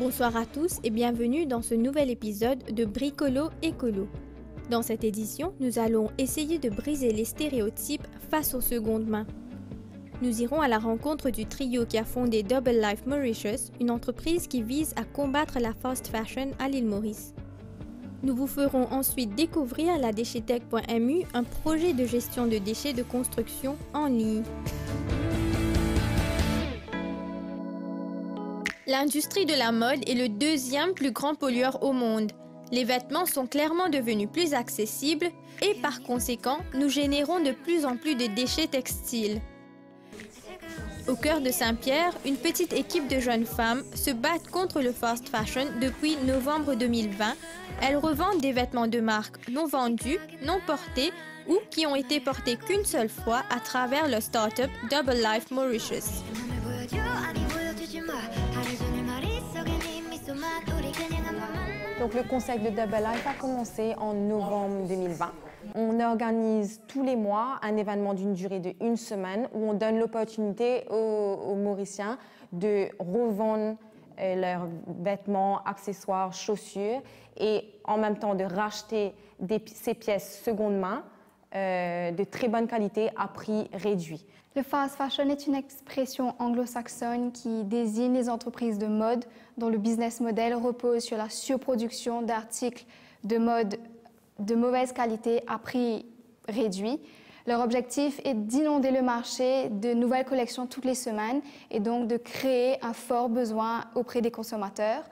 Bonsoir à tous et bienvenue dans ce nouvel épisode de Bricolo Écolo. Dans cette édition, nous allons essayer de briser les stéréotypes face aux secondes mains. Nous irons à la rencontre du trio qui a fondé Double Life Mauritius, une entreprise qui vise à combattre la fast fashion à l'île Maurice. Nous vous ferons ensuite découvrir la Déchetech.mu, un projet de gestion de déchets de construction en ligne. L'industrie de la mode est le deuxième plus grand pollueur au monde. Les vêtements sont clairement devenus plus accessibles et par conséquent, nous générons de plus en plus de déchets textiles. Au cœur de Saint-Pierre, une petite équipe de jeunes femmes se battent contre le fast fashion depuis novembre 2020. Elles revendent des vêtements de marque non vendus, non portés ou qui ont été portés qu'une seule fois à travers le start-up Double Life Mauritius. Donc le concept de Double Life a commencé en novembre 2020. On organise tous les mois un événement d'une durée de 1 semaine où on donne l'opportunité aux Mauriciens de revendre leurs vêtements, accessoires, chaussures et en même temps de racheter ces pièces seconde main de très bonne qualité à prix réduit. Le fast fashion est une expression anglo-saxonne qui désigne les entreprises de mode dont le business model repose sur la surproduction d'articles de mode de mauvaise qualité à prix réduit. Leur objectif est d'inonder le marché de nouvelles collections toutes les semaines et donc de créer un fort besoin auprès des consommateurs.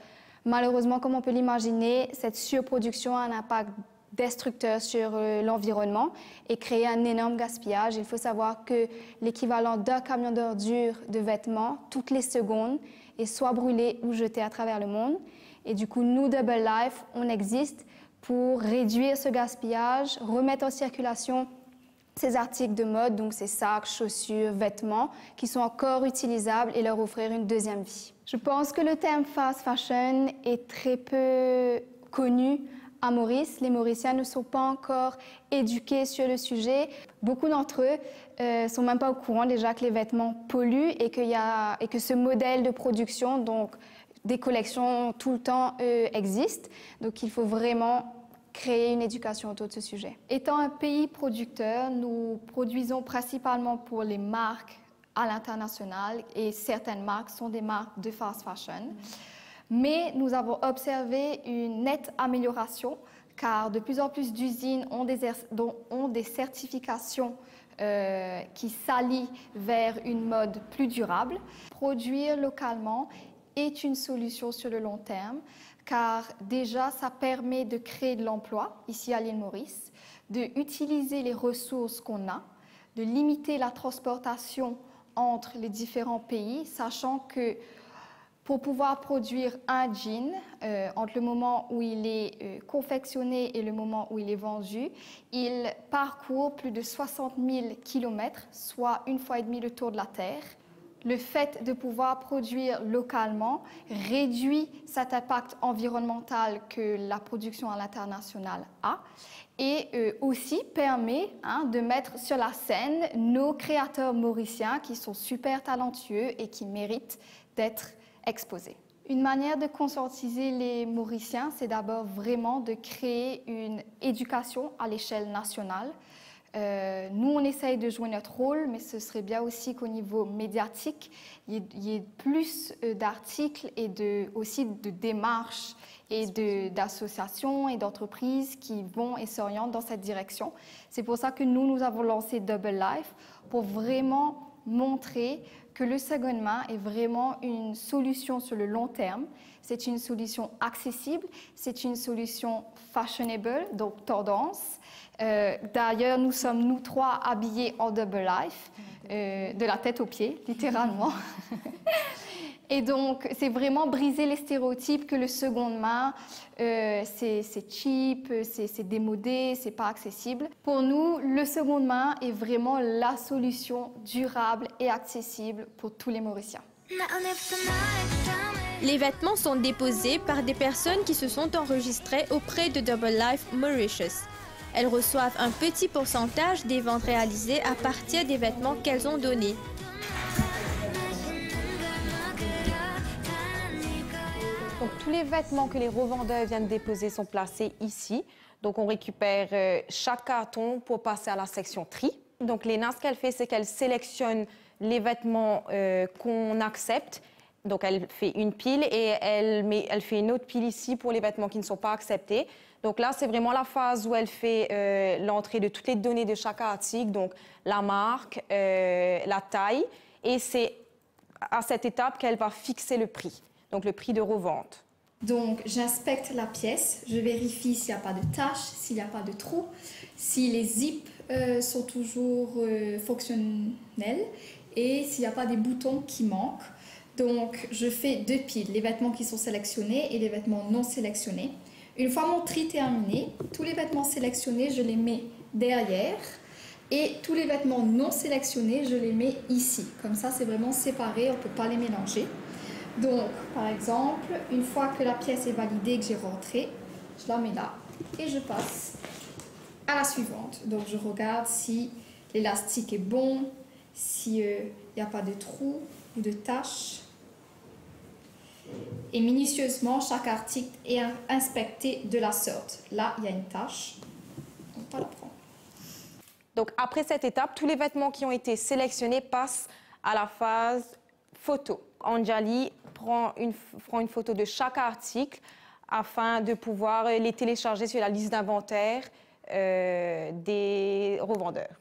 Malheureusement, comme on peut l'imaginer, cette surproduction a un impact destructeur sur l'environnement et créer un énorme gaspillage. Il faut savoir que l'équivalent d'un camion d'ordures de vêtements toutes les secondes est soit brûlé ou jeté à travers le monde. Et du coup, nous, Double Life, on existe pour réduire ce gaspillage, remettre en circulation ces articles de mode, donc ces sacs, chaussures, vêtements, qui sont encore utilisables et leur offrir une deuxième vie. Je pense que le terme fast fashion est très peu connu à Maurice. Les Mauriciens ne sont pas encore éduqués sur le sujet. Beaucoup d'entre eux ne sont même pas au courant déjà que les vêtements polluent et que ce modèle de production, donc des collections tout le temps, existe. Donc il faut vraiment créer une éducation autour de ce sujet. Étant un pays producteur, nous produisons principalement pour les marques à l'international et certaines marques sont des marques de fast fashion. Mais nous avons observé une nette amélioration car de plus en plus d'usines ont des certifications qui s'allient vers une mode plus durable. Produire localement est une solution sur le long terme car déjà ça permet de créer de l'emploi ici à l'île Maurice, d'utiliser les ressources qu'on a, de limiter la transportation entre les différents pays, sachant que pour pouvoir produire un jean, entre le moment où il est confectionné et le moment où il est vendu, il parcourt plus de 60 000 km, soit 1,5 fois le tour de la Terre. Le fait de pouvoir produire localement réduit cet impact environnemental que la production à l'international a et aussi permet de mettre sur la scène nos créateurs mauriciens qui sont super talentueux et qui méritent d'être exposés. Une manière de conscientiser les Mauriciens, c'est d'abord vraiment de créer une éducation à l'échelle nationale. Nous, on essaye de jouer notre rôle, mais ce serait bien aussi qu'au niveau médiatique, il y ait plus d'articles et aussi de démarches et d'associations et d'entreprises qui vont et s'orientent dans cette direction. C'est pour ça que nous avons lancé Double Life pour vraiment montrer que le seconde main est vraiment une solution sur le long terme. C'est une solution accessible, c'est une solution fashionable, donc tendance. D'ailleurs, nous sommes, nous trois, habillés en Double Life, de la tête aux pieds, littéralement. Et donc, c'est vraiment briser les stéréotypes que le seconde main, c'est cheap, c'est démodé, c'est pas accessible. Pour nous, le seconde main est vraiment la solution durable et accessible pour tous les Mauriciens. Les vêtements sont déposés par des personnes qui se sont enregistrées auprès de Double Life Mauritius. Elles reçoivent un petit pourcentage des ventes réalisées à partir des vêtements qu'elles ont donnés. Donc tous les vêtements que les revendeurs viennent déposer sont placés ici. Donc, on récupère chaque carton pour passer à la section tri. Donc, Léna, ce qu'elle fait, c'est qu'elle sélectionne les vêtements qu'on accepte. Donc, elle fait une pile et elle fait une autre pile ici pour les vêtements qui ne sont pas acceptés. Donc là, c'est vraiment la phase où elle fait l'entrée de toutes les données de chaque article, donc la marque, la taille. Et c'est à cette étape qu'elle va fixer le prix, donc le prix de revente. Donc, j'inspecte la pièce, je vérifie s'il n'y a pas de taches, s'il n'y a pas de trous, si les zips sont toujours fonctionnels et s'il n'y a pas des boutons qui manquent. Donc, je fais 2 piles, les vêtements qui sont sélectionnés et les vêtements non sélectionnés. Une fois mon tri terminé, tous les vêtements sélectionnés, je les mets derrière et tous les vêtements non sélectionnés, je les mets ici. Comme ça, c'est vraiment séparé, on ne peut pas les mélanger. Donc, par exemple, une fois que la pièce est validée, que j'ai rentré, je la mets là et je passe à la suivante. Donc, je regarde si l'élastique est bon, s'il n'y a pas de trous ou de taches. Et minutieusement, chaque article est inspecté de la sorte. Là, il y a une tache, on ne peut pas la prendre. Donc, après cette étape, tous les vêtements qui ont été sélectionnés passent à la phase photo. Anjali prend une photo de chaque article afin de pouvoir les télécharger sur la liste d'inventaire des revendeurs.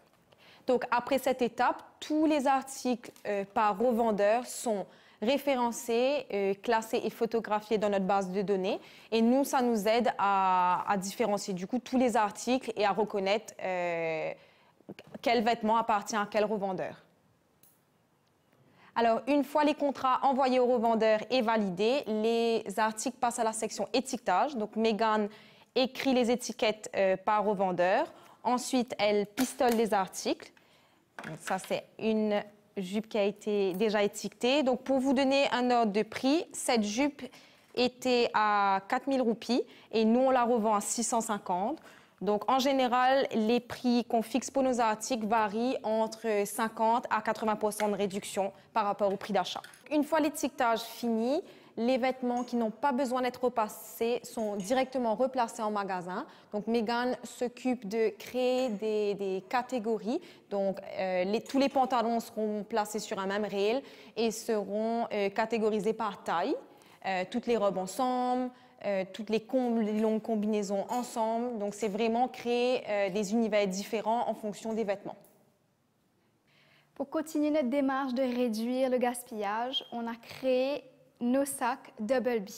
Donc, après cette étape, tous les articles par revendeur sont référencés, classés et photographiés dans notre base de données. Et nous, ça nous aide à différencier du coup tous les articles et à reconnaître quel vêtement appartient à quel revendeur. Alors, une fois les contrats envoyés au revendeur et validés, les articles passent à la section étiquetage. Donc, Megan écrit les étiquettes par revendeur. Ensuite, elle pistole les articles. Donc, ça, c'est une jupe qui a été déjà étiquetée. Donc, pour vous donner un ordre de prix, cette jupe était à 4 000 roupies et nous, on la revend à 650. Donc, en général, les prix qu'on fixe pour nos articles varient entre 50 à 80% de réduction par rapport au prix d'achat. Une fois l'étiquetage fini, les vêtements qui n'ont pas besoin d'être repassés sont directement replacés en magasin. Donc, Megan s'occupe de créer des catégories. Donc, tous les pantalons seront placés sur un même rail et seront catégorisés par taille. Toutes les robes ensemble, toutes les longues combinaisons ensemble. Donc, c'est vraiment créer des univers différents en fonction des vêtements. Pour continuer notre démarche de réduire le gaspillage, on a créé nos sacs Double B.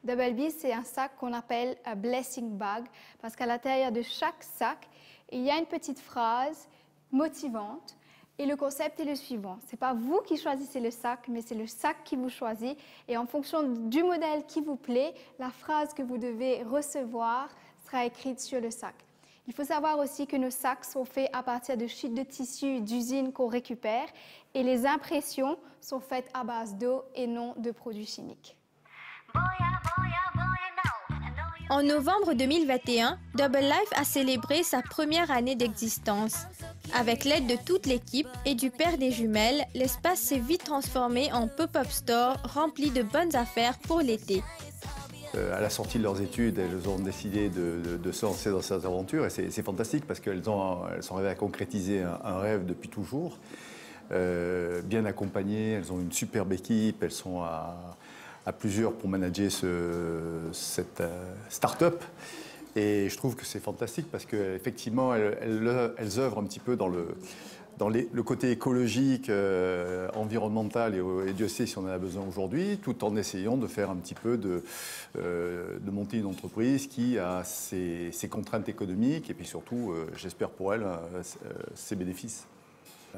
Double B, c'est un sac qu'on appelle un blessing bag parce qu'à l'intérieur de chaque sac, il y a une petite phrase motivante. Et le concept est le suivant. Ce n'est pas vous qui choisissez le sac, mais c'est le sac qui vous choisit. Et en fonction du modèle qui vous plaît, la phrase que vous devez recevoir sera écrite sur le sac. Il faut savoir aussi que nos sacs sont faits à partir de chutes de tissu d'usine qu'on récupère et les impressions sont faites à base d'eau et non de produits chimiques. En novembre 2021, Double Life a célébré sa première année d'existence. Avec l'aide de toute l'équipe et du père des jumelles, l'espace s'est vite transformé en pop-up store rempli de bonnes affaires pour l'été. À la sortie de leurs études, elles ont décidé de se lancer dans cette aventure et c'est fantastique parce qu'elles sont arrivées à concrétiser un rêve depuis toujours. Bien accompagnées, elles ont une superbe équipe, elles sont à plusieurs pour manager cette start-up. Et je trouve que c'est fantastique parce qu'effectivement, elles œuvrent un petit peu dans le côté écologique, environnemental, et Dieu sait si on en a besoin aujourd'hui, tout en essayant de faire un petit peu de monter une entreprise qui a ses contraintes économiques et puis surtout, j'espère pour elle, ses bénéfices.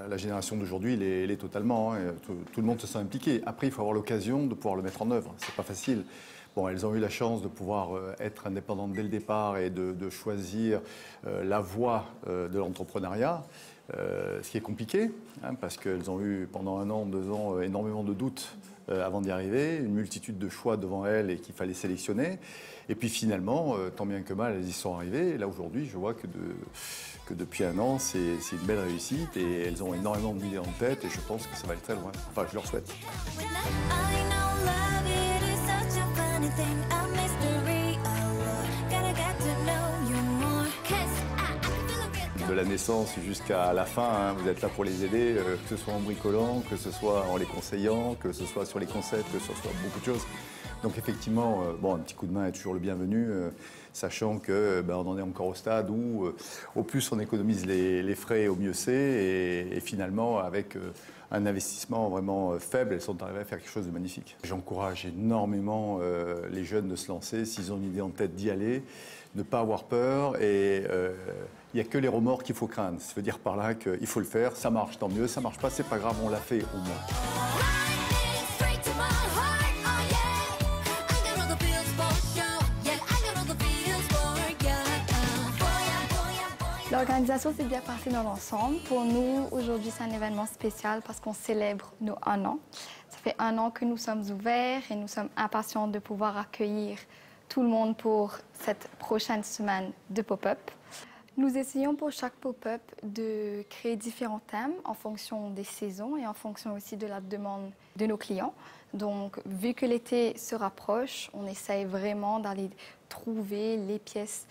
La génération d'aujourd'hui, elle est totalement, hein, tout le monde se sent impliqué. Après, il faut avoir l'occasion de pouvoir le mettre en œuvre. C'est pas facile. Bon, elles ont eu la chance de pouvoir être indépendantes dès le départ et de choisir la voie de l'entrepreneuriat, ce qui est compliqué, hein, parce qu'elles ont eu pendant 1 an, 2 ans énormément de doutes avant d'y arriver, une multitude de choix devant elles et qu'il fallait sélectionner. Et puis finalement, tant bien que mal, elles y sont arrivées. Et là, aujourd'hui, je vois que depuis 1 an, c'est une belle réussite et elles ont énormément d'idées en tête et je pense que ça va aller très loin. Enfin, je leur souhaite. Anything la naissance jusqu'à la fin, hein, vous êtes là pour les aider, que ce soit en bricolant, que ce soit en les conseillant, que ce soit sur les concepts, que ce soit beaucoup de choses. Donc effectivement, bon, un petit coup de main est toujours le bienvenu, sachant que on en est encore au stade où au plus on économise les frais, au mieux c'est, et finalement avec un investissement vraiment faible, elles sont arrivées à faire quelque chose de magnifique. J'encourage énormément les jeunes de se lancer, s'ils ont une idée en tête d'y aller, ne pas avoir peur, et il n'y a que les remords qu'il faut craindre. Ça veut dire par là qu'il faut le faire, ça marche, tant mieux, ça marche pas, c'est pas grave, on l'a fait au moins. L'organisation s'est bien passée dans l'ensemble. Pour nous, aujourd'hui, c'est un événement spécial parce qu'on célèbre nos 1 an. Ça fait 1 an que nous sommes ouverts et nous sommes impatients de pouvoir accueillir tout le monde pour cette prochaine semaine de pop-up. Nous essayons pour chaque pop-up de créer différents thèmes en fonction des saisons et en fonction aussi de la demande de nos clients. Donc, vu que l'été se rapproche, on essaye vraiment d'aller trouver les pièces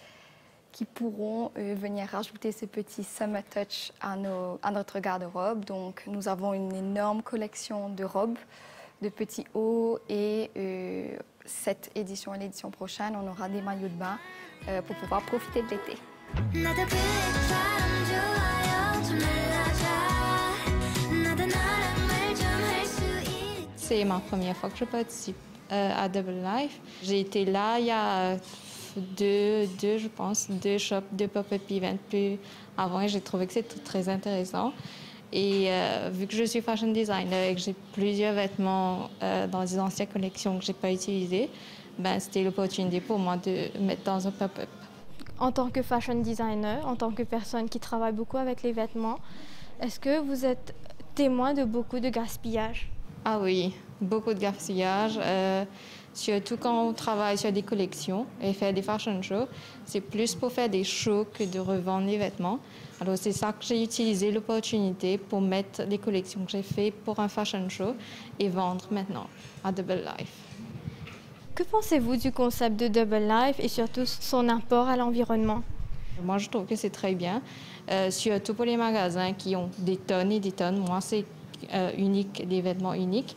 qui pourront venir rajouter ce petit summer touch à notre garde-robe. Donc, nous avons une énorme collection de robes, de petits hauts et cette édition et l'édition prochaine, on aura des maillots de bain pour pouvoir profiter de l'été. C'est ma première fois que je participe à Double Life. J'ai été là il y a deux shops, 2 pop-up events plus avant et j'ai trouvé que c'était très intéressant. Et vu que je suis fashion designer et que j'ai plusieurs vêtements dans les anciennes collections que je n'ai pas utilisées, c'était l'opportunité pour moi de mettre dans un pop-up. En tant que fashion designer, en tant que personne qui travaille beaucoup avec les vêtements, est-ce que vous êtes témoin de beaucoup de gaspillage? Ah oui, beaucoup de gaspillage. Surtout quand on travaille sur des collections et faire des fashion shows, c'est plus pour faire des shows que de revendre les vêtements. Alors c'est ça que j'ai utilisé l'opportunité pour mettre les collections que j'ai faites pour un fashion show et vendre maintenant à Double Life. Que pensez-vous du concept de Double Life et surtout son apport à l'environnement? Moi, je trouve que c'est très bien, surtout pour les magasins qui ont des tonnes et des tonnes. Moi, c'est unique, des vêtements uniques.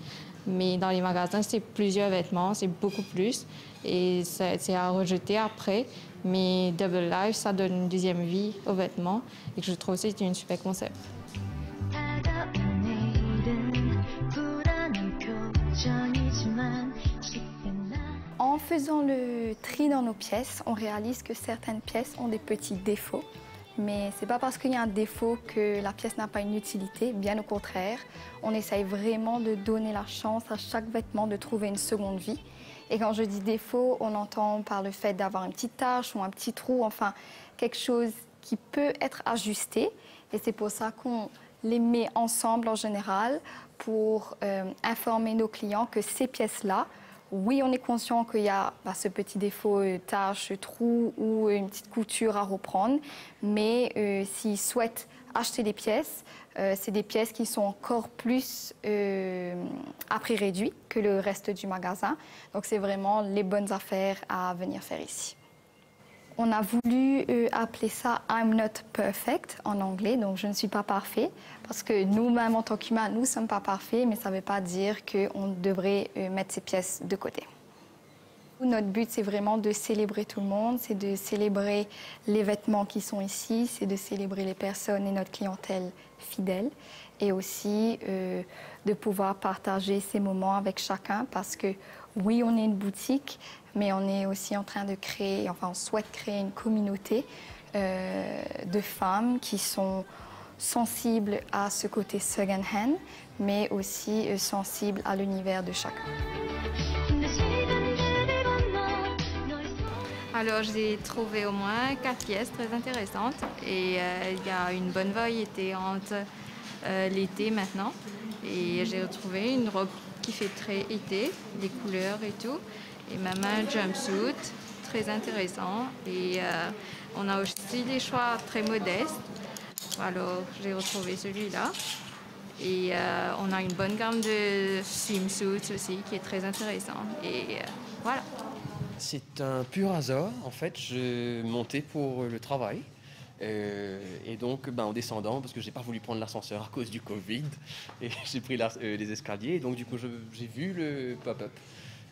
Mais dans les magasins, c'est plusieurs vêtements, c'est beaucoup plus. Et c'est à rejeter après. Mais Double Life, ça donne une deuxième vie aux vêtements. Et je trouve que c'est un super concept. En faisant le tri dans nos pièces, on réalise que certaines pièces ont des petits défauts. Mais ce n'est pas parce qu'il y a un défaut que la pièce n'a pas une utilité, bien au contraire. On essaye vraiment de donner la chance à chaque vêtement de trouver une seconde vie. Et quand je dis défaut, on entend par le fait d'avoir une petite tache ou un petit trou, enfin quelque chose qui peut être ajusté. Et c'est pour ça qu'on les met ensemble en général pour informer nos clients que ces pièces-là, oui, on est conscient qu'il y a ce petit défaut, tache, trou ou une petite couture à reprendre, mais s'ils souhaitent acheter des pièces, c'est des pièces qui sont encore plus à prix réduit que le reste du magasin. Donc c'est vraiment les bonnes affaires à venir faire ici. On a voulu appeler ça « I'm not perfect » en anglais, donc je ne suis pas parfait, parce que nous-mêmes, en tant qu'humains, nous ne sommes pas parfaits, mais ça ne veut pas dire qu'on devrait mettre ces pièces de côté. Notre but, c'est vraiment de célébrer tout le monde, c'est de célébrer les vêtements qui sont ici, c'est de célébrer les personnes et notre clientèle fidèle, et aussi de pouvoir partager ces moments avec chacun, parce que oui, on est une boutique, mais on est aussi en train de créer, enfin on souhaite créer une communauté de femmes qui sont sensibles à ce côté second hand, mais aussi sensibles à l'univers de chacun. Alors j'ai trouvé au moins 4 pièces très intéressantes et il y a une bonne variété entre l'été maintenant. Et j'ai retrouvé une robe qui fait très été, les couleurs et tout. Et même un jumpsuit, très intéressant. Et on a aussi des choix très modestes. Alors, j'ai retrouvé celui-là. Et on a une bonne gamme de swimsuits aussi, qui est très intéressant. Et voilà. C'est un pur hasard. En fait, je montais pour le travail. Et donc, en descendant, parce que j'ai pas voulu prendre l'ascenseur à cause du Covid, et j'ai pris les escaliers. Et donc, du coup, j'ai vu le pop-up.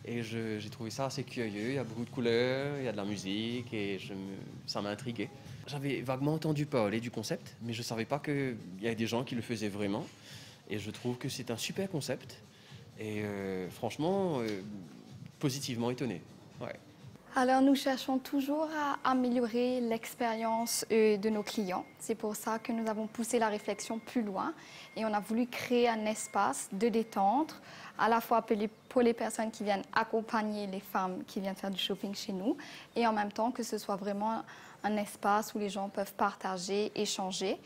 Et j'ai trouvé ça assez curieux. Il y a beaucoup de couleurs, il y a de la musique, et ça m'a intrigué. J'avais vaguement entendu parler du concept, mais je savais pas qu'il y avait des gens qui le faisaient vraiment. Et je trouve que c'est un super concept. Et franchement, positivement étonné. Ouais. Alors, nous cherchons toujours à améliorer l'expérience de nos clients. C'est pour ça que nous avons poussé la réflexion plus loin et on a voulu créer un espace de détente, à la fois pour les personnes qui viennent accompagner les femmes qui viennent faire du shopping chez nous et en même temps que ce soit vraiment un espace où les gens peuvent partager, échanger.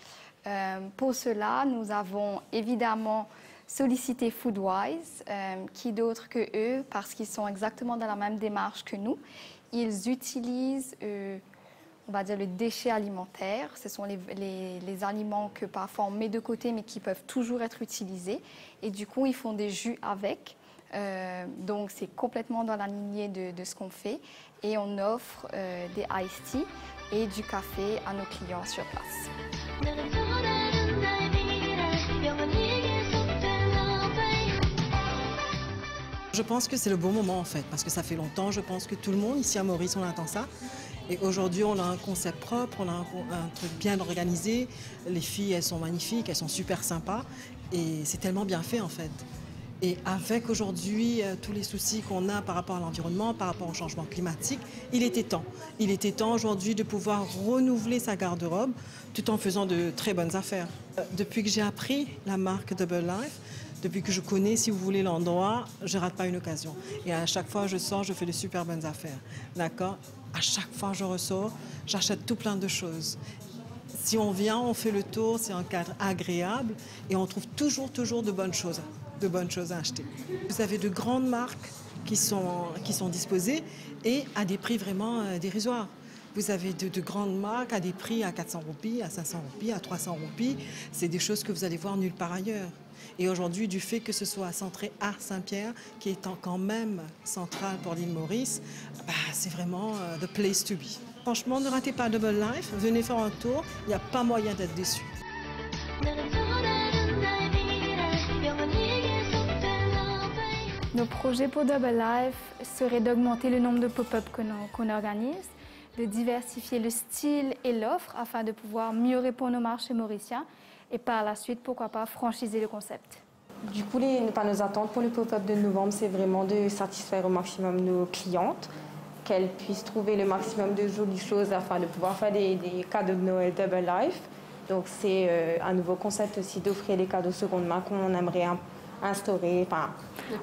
Pour cela, nous avons évidemment solliciter Foodwise, qui d'autre que eux, parce qu'ils sont exactement dans la même démarche que nous. Ils utilisent, on va dire, le déchet alimentaire. Ce sont les aliments que parfois on met de côté, mais qui peuvent toujours être utilisés. Et du coup, ils font des jus avec. Donc, c'est complètement dans la lignée de ce qu'on fait. Et on offre des iced tea et du café à nos clients sur place. Je pense que c'est le bon moment en fait, parce que ça fait longtemps, je pense que tout le monde ici à Maurice, on attend ça. Et aujourd'hui, on a un concept propre, on a un truc bien organisé. Les filles, elles sont magnifiques, elles sont super sympas. Et c'est tellement bien fait en fait. Et avec aujourd'hui tous les soucis qu'on a par rapport à l'environnement, par rapport au changement climatique, il était temps. Il était temps aujourd'hui de pouvoir renouveler sa garde-robe tout en faisant de très bonnes affaires. Depuis que j'ai appris la marque Double Life, depuis que je connais, si vous voulez, l'endroit, je ne rate pas une occasion. Et à chaque fois, je sors, je fais de super bonnes affaires. D'accord ? À chaque fois, je ressors, j'achète tout plein de choses. Si on vient, on fait le tour, c'est un cadre agréable et on trouve toujours de bonnes choses à acheter. Vous avez de grandes marques qui sont disposées et à des prix vraiment dérisoires. Vous avez de grandes marques à des prix à 400 roupies, à 500 roupies, à 300 roupies. C'est des choses que vous allez voir nulle part ailleurs. Et aujourd'hui, du fait que ce soit centré à Saint-Pierre, qui est quand même central pour l'île Maurice, c'est vraiment the place to be. Franchement, ne ratez pas Double Life, venez faire un tour, il n'y a pas moyen d'être déçu. Nos projets pour Double Life seraient d'augmenter le nombre de pop-up qu'on organise, de diversifier le style et l'offre afin de pouvoir mieux répondre au marché mauricien et par la suite, pourquoi pas, franchiser le concept. Du coup, nos attentes pour le pop-up de novembre, c'est vraiment de satisfaire au maximum nos clientes, qu'elles puissent trouver le maximum de jolies choses afin de pouvoir faire des cadeaux de Noël Double Life. Donc c'est un nouveau concept aussi d'offrir des cadeaux seconde main qu'on aimerait instaurer,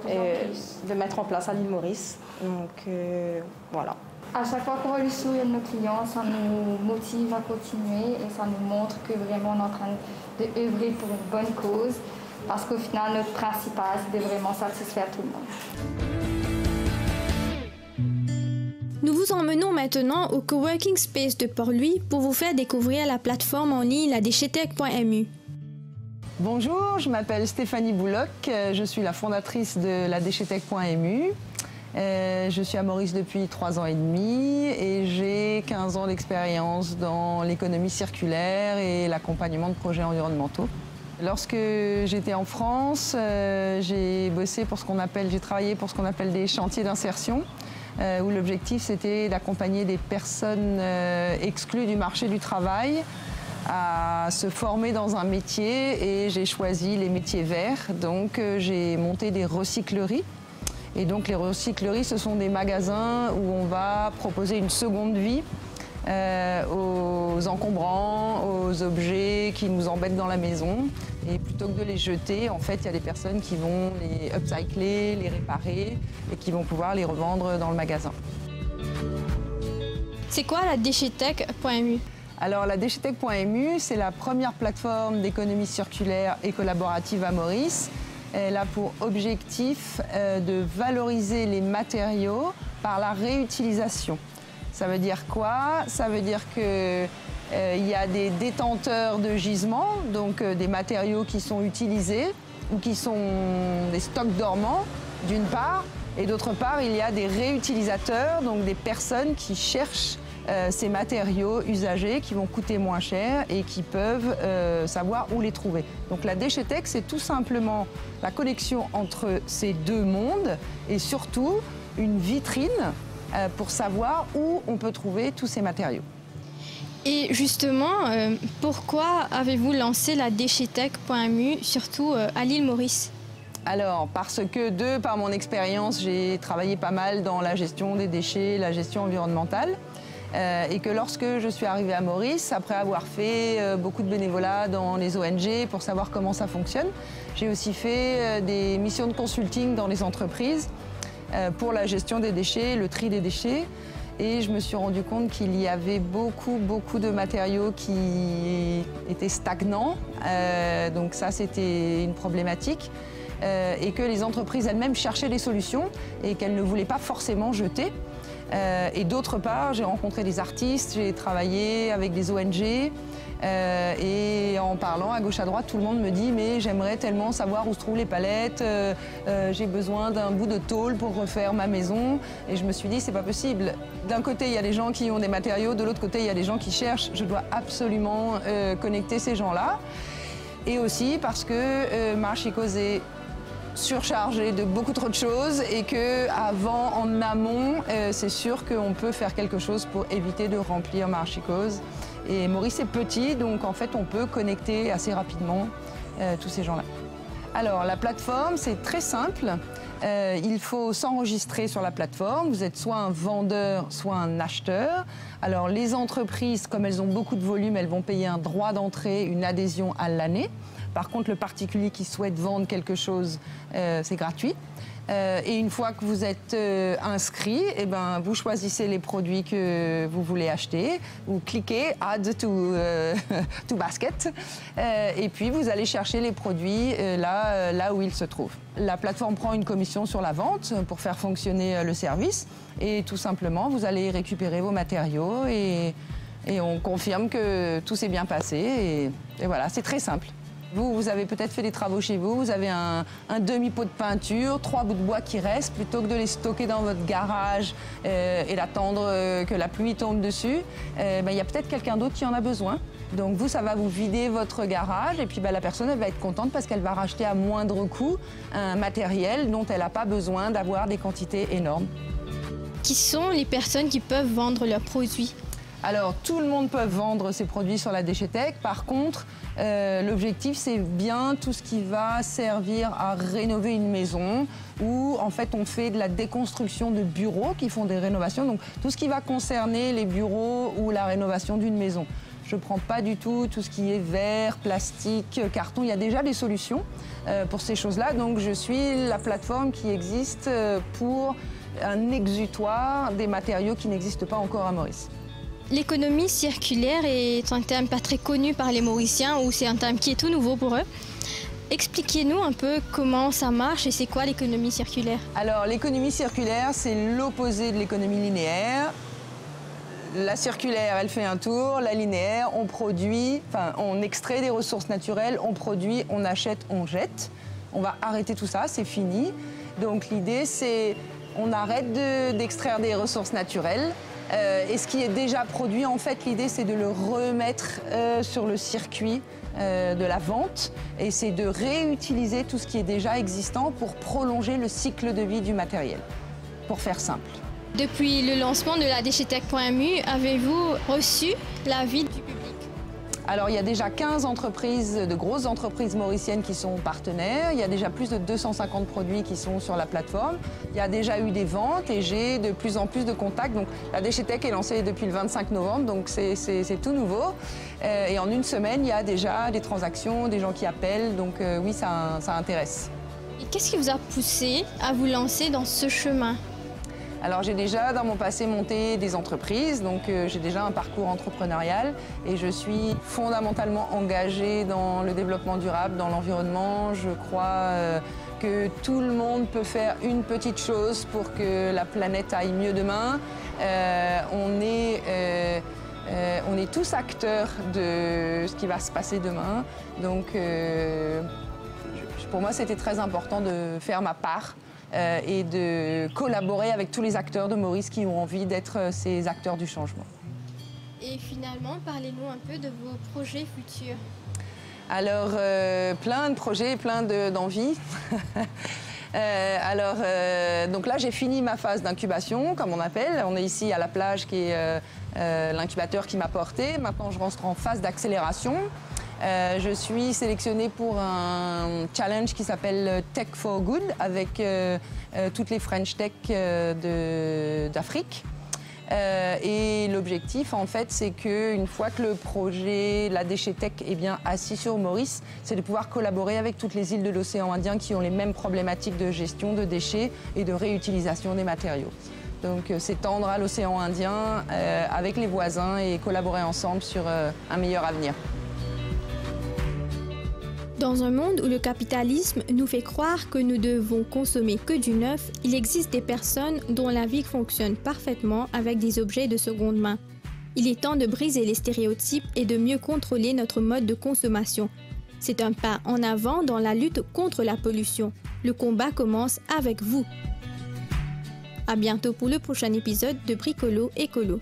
de mettre en place à l'île Maurice. Donc voilà. À chaque fois qu'on voit le sourire de nos clients, ça nous motive à continuer et ça nous montre que vraiment on est en train d'œuvrer pour une bonne cause parce qu'au final, notre principal, c'est de vraiment satisfaire tout le monde. Nous vous emmenons maintenant au Coworking Space de Port-Louis pour vous faire découvrir la plateforme en ligne ladéchetec.mu. Bonjour, je m'appelle Stéphanie Bouloc, je suis la fondatrice de ladéchetec.mu. Je suis à Maurice depuis 3 ans et demi et j'ai 15 ans d'expérience dans l'économie circulaire et l'accompagnement de projets environnementaux. Lorsque j'étais en France, j'ai travaillé pour ce qu'on appelle des chantiers d'insertion, où l'objectif c'était d'accompagner des personnes exclues du marché du travail à se former dans un métier et j'ai choisi les métiers verts. Donc j'ai monté des recycleries. Et donc les recycleries, ce sont des magasins où on va proposer une seconde vie aux encombrants, aux objets qui nous embêtent dans la maison. Et plutôt que de les jeter, en fait, il y a des personnes qui vont les upcycler, les réparer et qui vont pouvoir les revendre dans le magasin. C'est quoi la Déchetec.mu ? Alors la Déchetec.mu, c'est la première plateforme d'économie circulaire et collaborative à Maurice. Elle a pour objectif de valoriser les matériaux par la réutilisation. Ça veut dire quoi? Ça veut dire qu'il y a des détenteurs de gisements, donc des matériaux qui sont utilisés ou qui sont des stocks dormants, d'une part, et d'autre part, il y a des réutilisateurs, donc des personnes qui cherchent ces matériaux usagés qui vont coûter moins cher et qui peuvent savoir où les trouver. Donc la Déchetech, c'est tout simplement la connexion entre ces deux mondes et surtout une vitrine pour savoir où on peut trouver tous ces matériaux. Et justement, pourquoi avez-vous lancé la Déchetech.mu, surtout à l'île Maurice? Alors, parce que par mon expérience, j'ai travaillé pas mal dans la gestion des déchets, la gestion environnementale. Et que lorsque je suis arrivée à Maurice, après avoir fait beaucoup de bénévolat dans les ONG pour savoir comment ça fonctionne, j'ai aussi fait des missions de consulting dans les entreprises pour la gestion des déchets, le tri des déchets. Et je me suis rendu compte qu'il y avait beaucoup de matériaux qui étaient stagnants. Donc ça, c'était une problématique. Et que les entreprises elles-mêmes cherchaient des solutions et qu'elles ne voulaient pas forcément jeter. Et d'autre part, j'ai rencontré des artistes, j'ai travaillé avec des ONG et en parlant à gauche à droite, tout le monde me dit mais j'aimerais tellement savoir où se trouvent les palettes, j'ai besoin d'un bout de tôle pour refaire ma maison. Et je me suis dit c'est pas possible. D'un côté il y a des gens qui ont des matériaux, de l'autre côté il y a des gens qui cherchent. Je dois absolument connecter ces gens-là. Et aussi parce que Marchicos est surchargé de beaucoup trop de choses et qu'avant, en amont, c'est sûr qu'on peut faire quelque chose pour éviter de remplir Marchicos. Et Maurice est petit, donc en fait, on peut connecter assez rapidement tous ces gens-là. Alors, la plateforme, c'est très simple. Il faut s'enregistrer sur la plateforme. Vous êtes soit un vendeur, soit un acheteur. Alors, les entreprises, comme elles ont beaucoup de volume, elles vont payer un droit d'entrée, une adhésion à l'année. Par contre, le particulier qui souhaite vendre quelque chose, c'est gratuit. Et une fois que vous êtes inscrit, eh ben, vous choisissez les produits que vous voulez acheter. Vous cliquez « Add to basket » et puis vous allez chercher les produits là où ils se trouvent. La plateforme prend une commission sur la vente pour faire fonctionner le service. Et tout simplement, vous allez récupérer vos matériaux et on confirme que tout s'est bien passé. Et voilà, c'est très simple. Vous avez peut-être fait des travaux chez vous, vous avez un demi-pot de peinture, 3 bouts de bois qui restent, plutôt que de les stocker dans votre garage et d'attendre que la pluie tombe dessus, il y a peut-être quelqu'un d'autre qui en a besoin. Donc vous, ça va vous vider votre garage et puis la personne elle va être contente parce qu'elle va racheter à moindre coût un matériel dont elle n'a pas besoin d'avoir des quantités énormes. Qui sont les personnes qui peuvent vendre leurs produits? Alors, tout le monde peut vendre ses produits sur la Déchetech. Par contre, l'objectif, c'est bien tout ce qui va servir à rénover une maison où, en fait, on fait de la déconstruction de bureaux qui font des rénovations. Donc, tout ce qui va concerner les bureaux ou la rénovation d'une maison. Je ne prends pas du tout ce qui est verre, plastique, carton. Il y a déjà des solutions pour ces choses-là. Donc, je suis la plateforme qui existe pour un exutoire des matériaux qui n'existent pas encore à Maurice. L'économie circulaire est un terme pas très connu par les Mauriciens ou c'est un terme qui est tout nouveau pour eux. Expliquez-nous un peu comment ça marche et c'est quoi l'économie circulaire? Alors l'économie circulaire, c'est l'opposé de l'économie linéaire. La circulaire, elle fait un tour. La linéaire, on extrait des ressources naturelles, on produit, on achète, on jette. On va arrêter tout ça, c'est fini. Donc l'idée, c'est on arrête d'extraire des ressources naturelles. Et ce qui est déjà produit, en fait, l'idée, c'est de le remettre sur le circuit de la vente. Et c'est de réutiliser tout ce qui est déjà existant pour prolonger le cycle de vie du matériel, pour faire simple. Depuis le lancement de la Déchetech.mu, avez-vous reçu l'avis du public? Alors, il y a déjà 15 entreprises, de grosses entreprises mauriciennes qui sont partenaires. Il y a déjà plus de 250 produits qui sont sur la plateforme. Il y a déjà eu des ventes et j'ai de plus en plus de contacts. Donc, la Déchetech est lancée depuis le 25 novembre, donc c'est tout nouveau. Et en une semaine, il y a déjà des transactions, des gens qui appellent. Donc, oui, ça intéresse. Et qu'est-ce qui vous a poussé à vous lancer dans ce chemin? Alors j'ai déjà dans mon passé monté des entreprises, donc j'ai déjà un parcours entrepreneurial et je suis fondamentalement engagée dans le développement durable, dans l'environnement. Je crois que tout le monde peut faire une petite chose pour que la planète aille mieux demain. On est tous acteurs de ce qui va se passer demain. Donc pour moi c'était très important de faire ma part. Et de collaborer avec tous les acteurs de Maurice qui ont envie d'être ces acteurs du changement. Et finalement, parlez-nous un peu de vos projets futurs. Alors, plein de projets, plein d'envies. Donc là, j'ai fini ma phase d'incubation, comme on appelle. On est ici à la plage, qui est l'incubateur qui m'a porté. Maintenant, je rentre en phase d'accélération. Je suis sélectionnée pour un challenge qui s'appelle Tech for Good avec toutes les French Tech d'Afrique. Et l'objectif, en fait, c'est qu'une fois que le projet, la Déchetech, est bien assis sur Maurice, c'est de pouvoir collaborer avec toutes les îles de l'océan Indien qui ont les mêmes problématiques de gestion de déchets et de réutilisation des matériaux. Donc, c'est tendre à l'océan Indien avec les voisins et collaborer ensemble sur un meilleur avenir. Dans un monde où le capitalisme nous fait croire que nous devons consommer que du neuf, il existe des personnes dont la vie fonctionne parfaitement avec des objets de seconde main. Il est temps de briser les stéréotypes et de mieux contrôler notre mode de consommation. C'est un pas en avant dans la lutte contre la pollution. Le combat commence avec vous. À bientôt pour le prochain épisode de Bricolo Écolo.